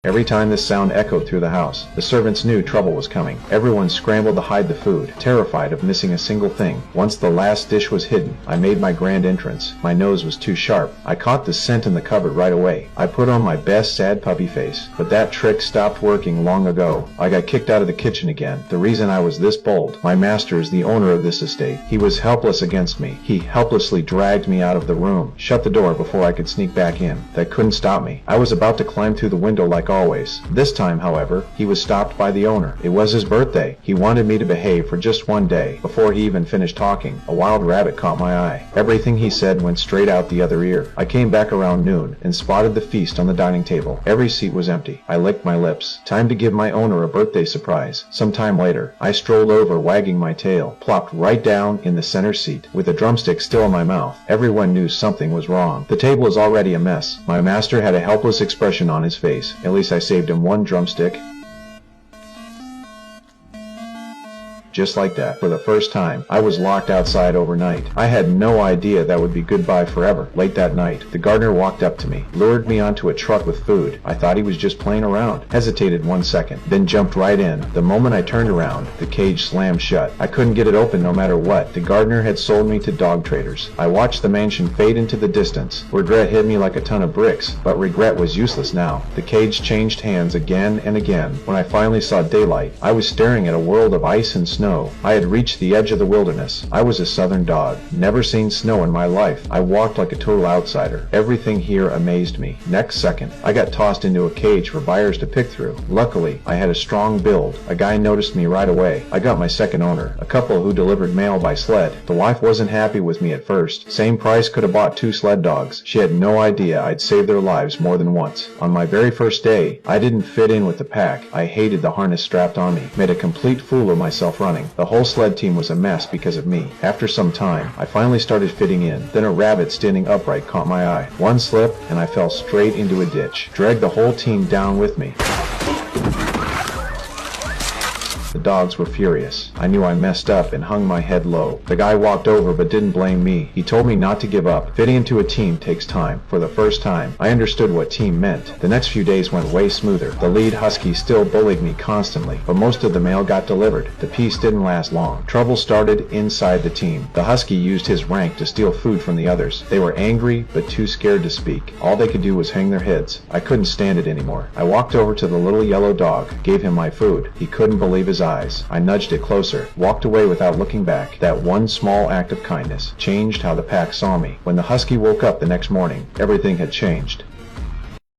Every time this sound echoed through the house, the servants knew trouble was coming. Everyone scrambled to hide the food, terrified of missing a single thing. Once the last dish was hidden, I made my grand entrance. My nose was too sharp. I caught the scent in the cupboard right away. I put on my best sad puppy face. But that trick stopped working long ago. I got kicked out of the kitchen again. The reason I was this bold: my master is the owner of this estate. He was helpless against me. He helplessly dragged me out of the room, shut the door before I could sneak back in. That couldn't stop me. I was about to climb through the window like always. This time, however, he was stopped by the owner. It was his birthday. He wanted me to behave for just one day. Before he even finished talking, a wild rabbit caught my eye. Everything he said went straight out the other ear. I came back around noon and spotted the feast on the dining table. Every seat was empty. I licked my lips. Time to give my owner a birthday surprise. Some time later, I strolled over wagging my tail, plopped right down in the center seat, with a drumstick still in my mouth. Everyone knew something was wrong. The table was already a mess. My master had a helpless expression on his face. At least I saved him one drumstick. Just like that, for the first time, I was locked outside overnight. I had no idea that would be goodbye forever. Late that night, the gardener walked up to me, lured me onto a truck with food. I thought he was just playing around, hesitated 1 second, then jumped right in. The moment I turned around, the cage slammed shut. I couldn't get it open no matter what. The gardener had sold me to dog traders. I watched the mansion fade into the distance. Regret hit me like a ton of bricks, but regret was useless now. The cage changed hands again and again. When I finally saw daylight, I was staring at a world of ice and snow. I had reached the edge of the wilderness. I was a southern dog. Never seen snow in my life. I walked like a total outsider. Everything here amazed me. Next second, I got tossed into a cage for buyers to pick through. Luckily, I had a strong build. A guy noticed me right away. I got my second owner, a couple who delivered mail by sled. The wife wasn't happy with me at first. Same price could have bought 2 sled dogs. She had no idea I'd saved their lives more than once. On my very first day, I didn't fit in with the pack. I hated the harness strapped on me. Made a complete fool of myself running. The whole sled team was a mess because of me. After some time, I finally started fitting in. Then a rabbit standing upright caught my eye. One slip, and I fell straight into a ditch. Dragged the whole team down with me. The dogs were furious. I knew I messed up and hung my head low. The guy walked over but didn't blame me. He told me not to give up. Fitting into a team takes time. For the first time, I understood what team meant. The next few days went way smoother. The lead husky still bullied me constantly, but most of the mail got delivered. The peace didn't last long. Trouble started inside the team. The husky used his rank to steal food from the others. They were angry but too scared to speak. All they could do was hang their heads. I couldn't stand it anymore. I walked over to the little yellow dog, gave him my food. He couldn't believe his eyes. I nudged it closer, walked away without looking back. That one small act of kindness changed how the pack saw me. When the husky woke up the next morning, everything had changed.